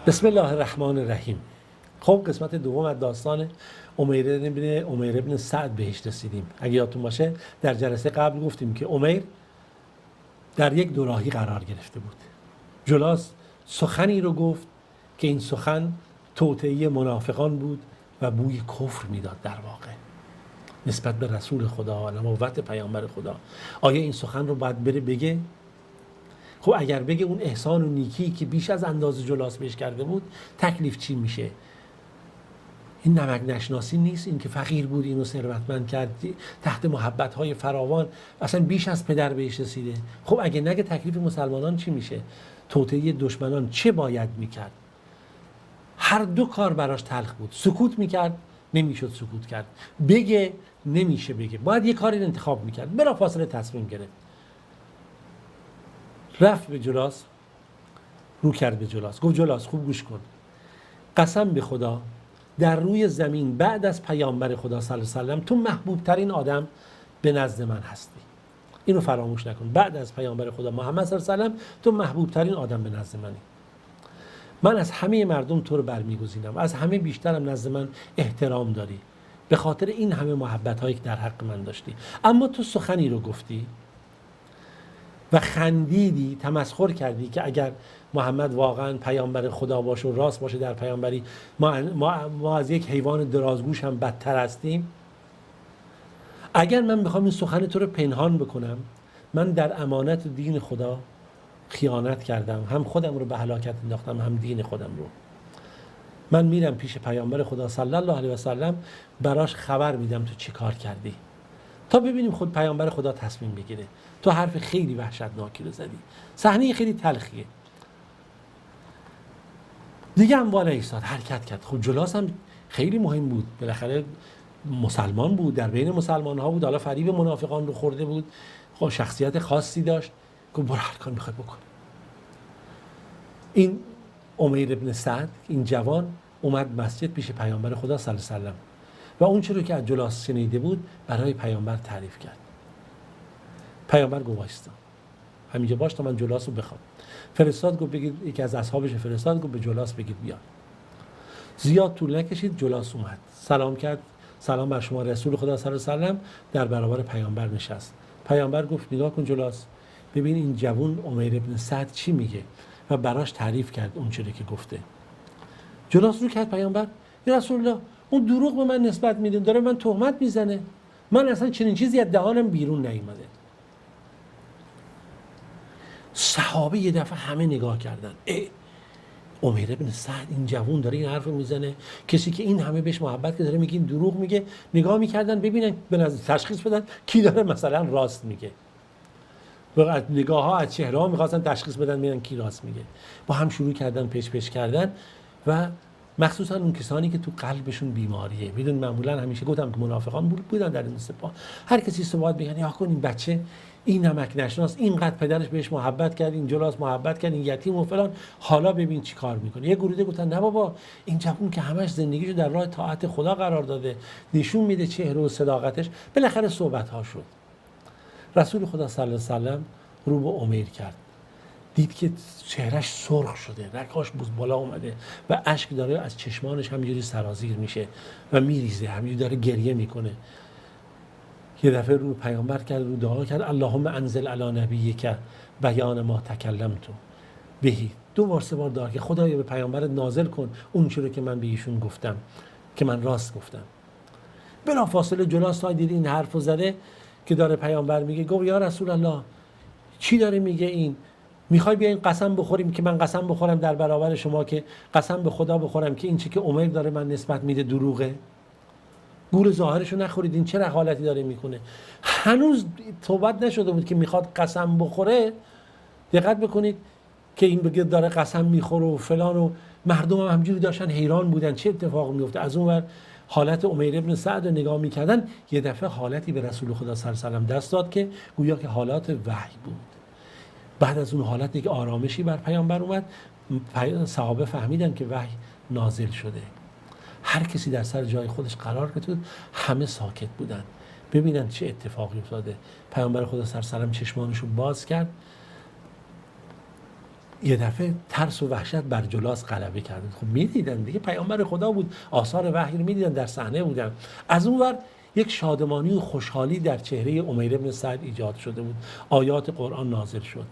بسم الله الرحمن الرحیم. خب قسمت دوم از داستان عمیر ابن سعد بهش رسیدیم. اگه یادتون باشه در جلسه قبل گفتیم که عمیر در یک دوراهی قرار گرفته بود. جلاس سخنی رو گفت که این سخن توطئه منافقان بود و بوی کفر میداد در واقع نسبت به رسول خدا و نبوت پیامبر خدا. آیا این سخن رو باید بره بگه؟ خب اگر بگه اون احسان و نیکی که بیش از اندازه جلاس بهش کرده بود، تکلیف چی میشه؟ این نمک نشناسی نیست؟ این که فقیر بود اینو ثروتمند کرد تحت محبت‌های فراوان، اصلا بیش از پدر بهش رسیده. خب اگه نگه تکلیف مسلمانان چی میشه؟ توطئه دشمنان چه باید میکرد؟ هر دو کار براش تلخ بود. سکوت میکرد، نمیشد سکوت کرد. بگه، نمیشه بگه. باید یه کاری انتخاب میکرد. بلافاصله تصمیم گرفت. رفت به جلاس، رو کرد به جلاس، گفت جلاس خوب گوش کن. قسم به خدا در روی زمین بعد از پیامبر خدا صلی الله علیه و سلم تو محبوب ترین آدم به نزد من هستی. اینو فراموش نکن. بعد از پیامبر خدا محمد صلی الله علیه و سلم تو محبوب ترین آدم به نزد منی. من از همه مردم تو رو برمیگزینم. از همه بیشترم نزد من احترام داری. به خاطر این همه محبت هایی که در حق من داشتی. اما تو سخنی رو گفتی و خندیدی، تمسخر کردی که اگر محمد واقعا پیامبر خدا باشه و راست باشه در پیامبری ما از یک حیوان درازگوش هم بدتر هستیم. اگر من بخوام این سخن تو رو پنهان بکنم، من در امانت دین خدا خیانت کردم. هم خودم رو به هلاکت انداختم، هم دین خودم رو. من میرم پیش پیامبر خدا صلی الله علیه و سلم، براش خبر میدم تو چی کار کردی، تا ببینیم خود پیامبر خدا تصمیم بگیره. تو حرف خیلی وحشتناکی رو زدی، صحنه خیلی تلخیه. دیگه اموال ایستاد، حرکت کرد. خب جلاس هم خیلی مهم بود، بالاخره مسلمان بود، در بین مسلمان ها بود، حالا فریب منافقان رو خورده بود، خب شخصیت خاصی داشت. گفت برو هر کار میخوای بکن. این عمیر ابن سعد، این جوان، اومد مسجد پیش پیامبر خدا صلی الله علیه و سلم و اون چیزی که از جلاس شنیده بود برای پیامبر تعریف کرد. پیامبر گفت وایستا، همینجا باش تا من جلاس رو بخوام. فرستاد، گفت بگید، یکی از اصحابش فرستاد، گفت به جلاس بگید بیاد. زیاد طول نکشید، جلاس اومد، سلام کرد. سلام بر شما رسول خدا صلی الله علیه و سلم. در برابر پیامبر نشست. پیامبر گفت نگاه کن جلاس، ببین این جوون عمیر ابن سعد چی میگه، و براش تعریف کرد اون چیزی که گفته. جلاس رو کرد پیامبر، یا رسول الله اون دروغ به من نسبت میده، داره من تهمت میزنه، من اصلا چنین چیزی از دهانم بیرون نیومده. صحابه یه دفعه همه نگاه کردن، عمیر ابن سعد این جوون داره این حرف میزنه، کسی که این همه بهش محبت که داره میگه این دروغ میگه. نگاه میکردن ببینن به نظر تشخیص بدن کی داره مثلا راست میگه. و نگاه ها از چهره ها میخواستن تشخیص بدن ببینن کی راست میگه. با هم شروع کردن پیش کردن و مخصوصا اون کسانی که تو قلبشون بیماریه. میدون معمولا همیشه گفتم که منافقان بودن در این سپاه. هر کسی صحبت بگن یا کن این بچه این نمک نشناس، اینقدر پدرش بهش محبت کرد، این جلاس محبت کرد، این یتیم و فلان، حالا ببین چی کار میکنه. یه گروه گفتن نه بابا، این جوون که همش زندگیشو در راه طاعت خدا قرار داده، نشون میده چهره و صداقتش. بالاخره صحبت ها شد. رسول خدا صلی الله علیه و سلم رو به عمیر کرد، دید که چهرهش سرخ شده، رگاش بالا اومده و اشک داره از چشمانش همینجوری سرازیر میشه و میریزه، همینجوری داره گریه میکنه. یه دفعه رو پیامبر کرد، رو دعا کرد، اللهم انزل علی نبیک بیان ما تکلمت بهی. 2 بار 3 بار دعا که خدایا به پیامبرت نازل کن اون چیزی که من به ایشون گفتم که من راست گفتم. بلافاصله جلاس دید این حرفو زده که داره پیامبر میگه، گفت یا رسول الله چی داره میگه این؟ میخوای بیاین قسم بخوریم که من قسم بخورم در برابر شما که قسم به خدا بخورم که این چی که عمر داره من نسبت میده دروغه؟ گول ظاهرشو نخورید، این چه حالتی داره میکنه؟ هنوز توبت نشده بود که میخواد قسم بخوره. دقت بکنید که این بگه داره قسم میخوره و فلان، و مردم هم همجوری داشتن حیران بودن چه اتفاقی میفته. از اون ور حالت عمیر ابن سعد رو نگاه میکردن. یه دفعه حالتی به رسول خدا صلی الله علیه و سلم دست داد که گویا که حالات وحی بود. بعد از اون حالت دیگه آرامشی بر پیامبر اومد. صحابه فهمیدن که وحی نازل شده. هر کسی در سر جای خودش قرار گرفت، همه ساکت بودن ببینن چه اتفاقی افتاده. پیامبر خدا صلی الله علیه و سلم چشمانشو باز کرد، یه دفعه ترس و وحشت بر جلاس غلبه کرد. خب میدیدن دیگه پیامبر خدا بود، آثار وحی رو میدیدن، در صحنه بودن. از اون ور یک شادمانی و خوشحالی در چهره امیر بن سعد ایجاد شده بود. آیات قرآن نازل شد.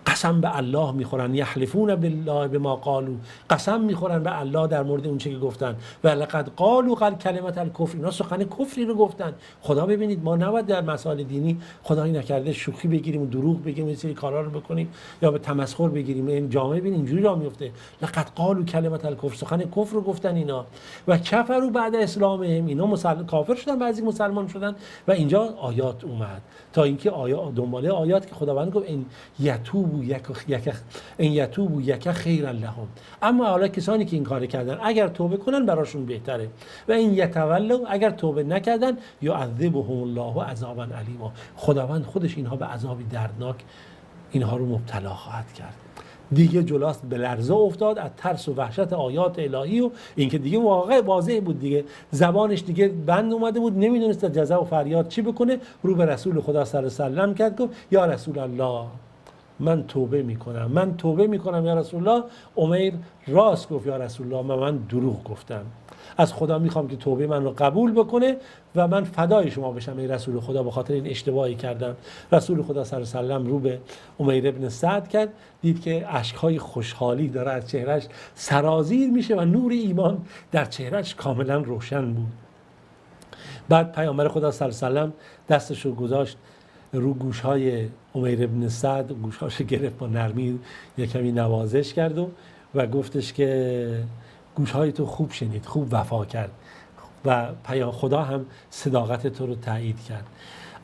قسم به الله میخورن، یحلفون بالله بما قالوا، قسم میخورن به الله در مورد اون چه که گفتن. و لقد قالوا کلمت الکفر، اینا سخن کفری رو گفتن. خدا ببینید ما نباید در مسائل دینی خدایی نکرده شوخی بگیریم و دروغ بگیم، این سری کارا رو بکنیم یا به تمسخر بگیریم. این جامعه ببین اینجوری راه میفته. لقد قالوا کلمت الکفر، سخن کفر رو گفتن اینا. و کفروا بعد اسلامهم، اینا کافر شدن، بعضی مسلمان شدن. و اینجا آیات اومد تا اینکه دنباله آیات که خداوند گفت این یتوبوا یک خیر لهم، اما حالا کسانی که این کار کردن اگر توبه کنن براشون بهتره. و این یتولوا، اگر توبه نکردن یعذبهم الله عذابا الیما، خداوند خودش اینها به عذابی دردناک اینها رو مبتلا خواهد کرد. دیگه جلاس به لرزه افتاد از ترس و وحشت آیات الهی و اینکه دیگه واضح بود، دیگه زبانش دیگه بند اومده بود، نمیدونست جزا و فریاد چی بکنه. رو به رسول خدا صلی الله علیه و سلم کرد، گفت یا رسول الله من توبه میکنم یا رسول الله. امیر راست گفت یا رسول الله من دروغ گفتم، از خدا میخوام که توبه من رو قبول بکنه و من فدای شما بشم ای رسول خدا، به خاطر این اشتباهی کردم. رسول خدا صلی الله علیه و سلم رو به امیر ابن سعد کرد، دید که اشکهای خوشحالی داره از چهرهش سرازیر میشه و نور ایمان در چهرهش کاملا روشن بود. بعد پیامبر خدا صلی الله علیه و سلم دستش رو گذاشت رو گوشهای امیر ابن سعد، گوشهاشو گرفت با نرمی یک کمی نوازش کرد و گفتش که گوشهای تو خوب شنید، خوب وفا کرد و خدا هم صداقت تو رو تایید کرد.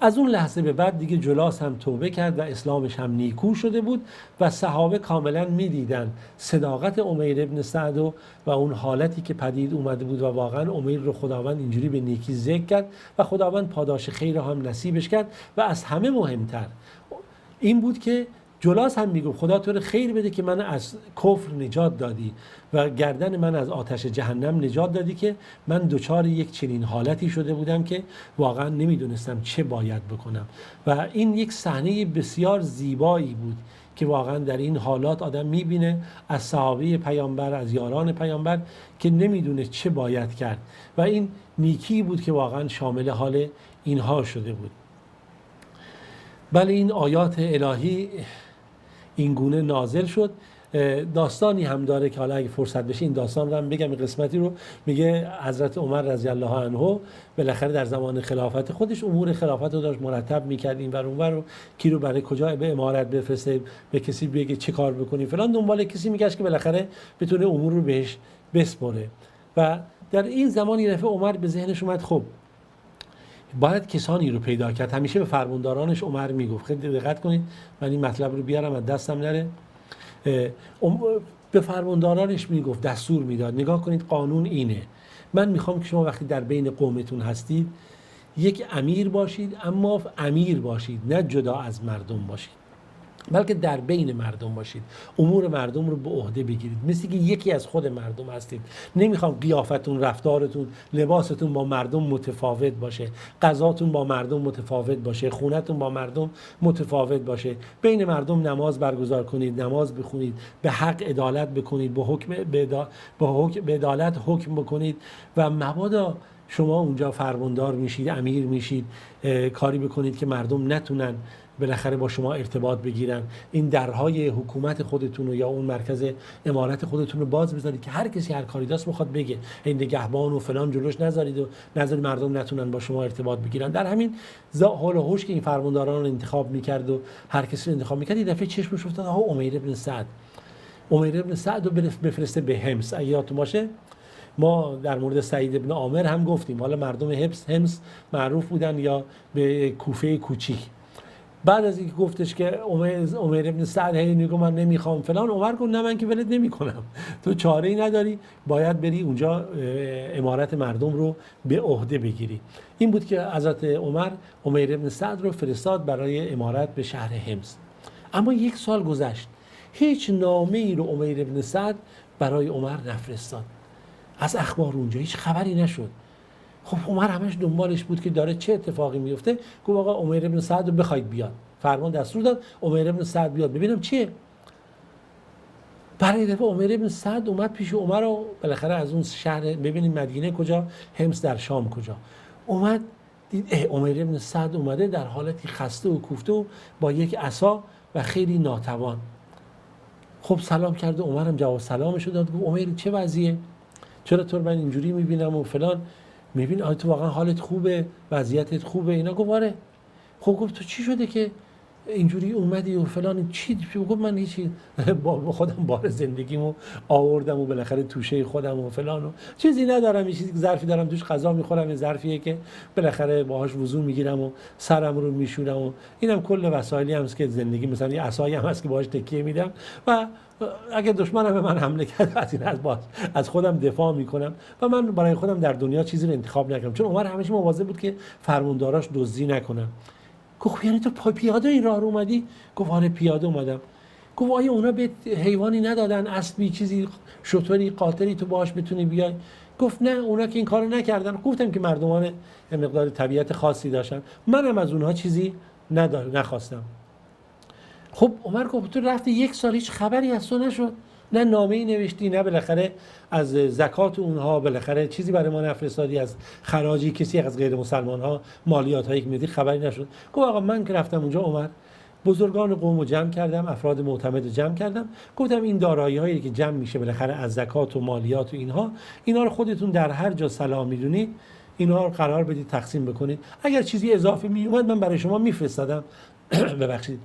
از اون لحظه به بعد دیگه جلاس هم توبه کرد و اسلامش هم نیکو شده بود و صحابه کاملا میدیدن صداقت امیر ابن سعد و اون حالتی که پدید اومده بود و واقعا امیر رو خداوند اینجوری به نیکی ذکر کرد و خداوند پاداش خیر هم نصیبش کرد. و از همه مهمتر این بود که جلاس هم میگفت خدا تو رو خیر بده که من از کفر نجات دادی و گردن من از آتش جهنم نجات دادی، که من دچار یک چنین حالتی شده بودم که واقعا نمیدونستم چه باید بکنم. و این یک صحنه بسیار زیبایی بود که واقعا در این حالات آدم میبینه از صحابه پیامبر، از یاران پیامبر که نمیدونه چه باید کرد و این نیکی بود که واقعا شامل حال اینها شده بود. بله این آیات الهی این گونه نازل شد. داستانی هم داره که حالا اگه فرصت بشه این داستان رو هم بگم. این قسمتی رو میگه حضرت عمر رضی الله عنه بالاخره در زمان خلافت خودش امور خلافت رو داشت مرتب میکرد، این ور اون ور رو، کی رو برای کجا به امارت بفرسته، به کسی بگه چه کار بکنی فلان، دنبال کسی میگشت که بالاخره بتونه امور رو بهش بسپره. و در این زمان یه دفعه عمر به ذهنش اومد خب باید کسانی رو پیدا کرد. همیشه به فرماندارانش عمر میگفت، خیلی دقت کنید من این مطلب رو بیارم از دستم نره. به فرماندارانش میگفت، دستور میداد نگاه کنید قانون اینه، من میخوام که شما وقتی در بین قومتون هستید یک امیر باشید، اما امیر باشید نه جدا از مردم باشید، بلکه در بین مردم باشید، امور مردم رو به عهده بگیرید، مثل که یکی از خود مردم هستید. نمیخوام قیافتون، رفتارتون، لباستون با مردم متفاوت باشه، غذاتون با مردم متفاوت باشه، خونتون با مردم متفاوت باشه. بین مردم نماز برگزار کنید، نماز بخونید، به حق عدالت بکنید، به عدالت حکم بکنید و مبادا شما اونجا فرماندار میشید، امیر میشید، کاری بکنید که مردم نتونن بالاخره با شما ارتباط بگیرن. این درهای حکومت خودتون رو یا اون مرکز امارت خودتون رو باز بذارید که هر کسی هر کاری داشت بخواد بگه، این نگهبان و فلان جلوش نذارید و نذارید مردم نتونن با شما ارتباط بگیرن. در همین حال و هوش که این فرمانداران رو انتخاب میکرد و هر کسی رو انتخاب میکرد، یه دفعه چشمش افتاد آها امیر ابن سعد. امیر ابن سعد رو بفرسته به حمص. یادتون باشه ما در مورد سعید ابن عامر هم گفتیم، حالا مردم حمص معروف بودن یا به کوفه کوچیک. بعد از اینکه گفتش که امیر ابن سعد هی میگه من نمیخوام فلان، عمر گفت نه من که ولت نمیکنم، تو چاره ای نداری، باید بری اونجا امارت مردم رو به عهده بگیری. این بود که حضرت عمر امیر ابن سعد رو فرستاد برای امارت به شهر حمص. اما یک سال گذشت، هیچ نامه ای رو امیر ابن سعد برای عمر نفرستاد. از اخبار اونجا هیچ خبری نشد. خب عمر همش دنبالش بود که داره چه اتفاقی میفته. گفت آقا امیر ابن سعد رو بخواید بیاد، فرمان دستور داد امیر ابن سعد بیاد ببینم چیه. برای دفعه عمر بن سعد اومد پیش عمر و بالاخره از اون شهر، ببینید مدینه کجا، حمص در شام کجا، اومد دید عمر بن سعد اومده در حالتی خسته و کوفته و با یک عصا و خیلی ناتوان. خب سلام کرد و عمرم جواب سلامشو داد، گفت عمر چه وضعیه؟ چرا تو من اینجوری میبینم و فلان، میبین آیا تو واقعا حالت خوبه، وضعیتت خوبه؟ اینا گفت آره. خب گفت تو چی شده که اینجوری اومدی و فلان؟ چی؟ گفت من هیچی، با خودم بار زندگیمو آوردم و بالاخره توشه خودم و فلان و چیزی ندارم، یه چیزی که ظرفی دارم توش غذا میخورم، یه ظرفیه که بالاخره باهاش وضو میگیرم و سرم رو میشورم و اینم کل وسایلی هست که زندگی، مثلا یه عصایی هم هست که باهاش تکیه میدم و اگه دشمنم به من حمله کرد از این از خودم دفاع میکنم و من برای خودم در دنیا چیزی رو انتخاب نکردم، چون عمر همیشه مواظب بود که فرمانداراش دزدی نکنن. گفت یعنی تو پیاده این راه رو اومدی؟ گفت آره پیاده اومدم. گفت آیا اونا به حیوانی ندادن، اسبی، چیزی، شتری، قاطری تو باهاش بتونی بیای؟ گفت نه اونا که این کارو نکردن. گفتم که مردمان یه مقدار طبیعت خاصی داشتن، منم از اونها چیزی نخواستم. خب عمر گفت تو رفتی 1 سال هیچ خبری از تو نشد، نه نامه‌ای نوشتی، نه بالاخره از زکات اونها بالاخره چیزی برای ما نفرستادی، از خراجی کسی از غیر مسلمان ها مالیات هایی که میدی خبری نشد. گفت آقا من که رفتم اونجا عمر، بزرگان قوم رو جمع کردم، افراد معتمد رو جمع کردم، گفتم این دارایی هایی که جمع میشه بالاخره از زکات و مالیات و اینا رو خودتون در هر جا سلام میدونید اینا رو قرار بدید تقسیم بکنید، اگر چیزی اضافه میومد من برای شما میفرستادم ببخشید،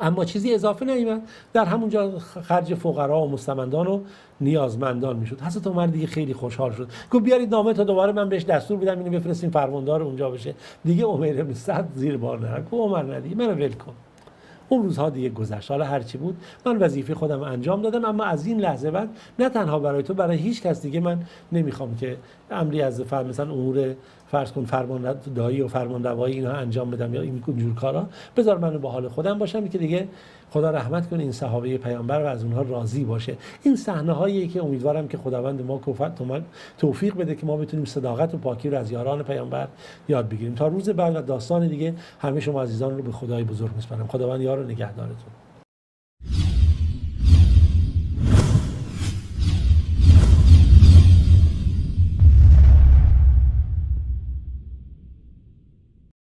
اما چیزی اضافه نیامد، در همونجا خرج فقرا و مستمندان و نیازمندان میشد. حضرت عمر دیگه خیلی خوشحال شد، گفت بیارید نامه تا دوباره من بهش دستور بدم اینو بفرستین فرماندار اونجا بشه. دیگه عمر بن سعد زیر بار نرفت، گفت عمر نه دیگه منو ول کن. اون روزها دیگه گذشت، حالا هر چی بود من وظیفه خودم انجام دادم، اما از این لحظه بعد نه تنها برای تو، برای هیچ کس دیگه من نمیخوام که امری از مثلا امور فرض کن فرماندهی و فرمانروایی اینا انجام بدم یا این جور کارا، بذار منو با حال خودم باشم که دیگه خدا رحمت کنه این صحابه پیامبر و از اونها راضی باشه. این صحنه هایی که امیدوارم که خداوند ما توفیق بده که ما بتونیم صداقت و پاکی رو از یاران پیامبر یاد بگیریم. تا روز بعد و داستان دیگه همه شما عزیزان رو به خدای بزرگ میسپارم. خداوند یار و نگهدارتون.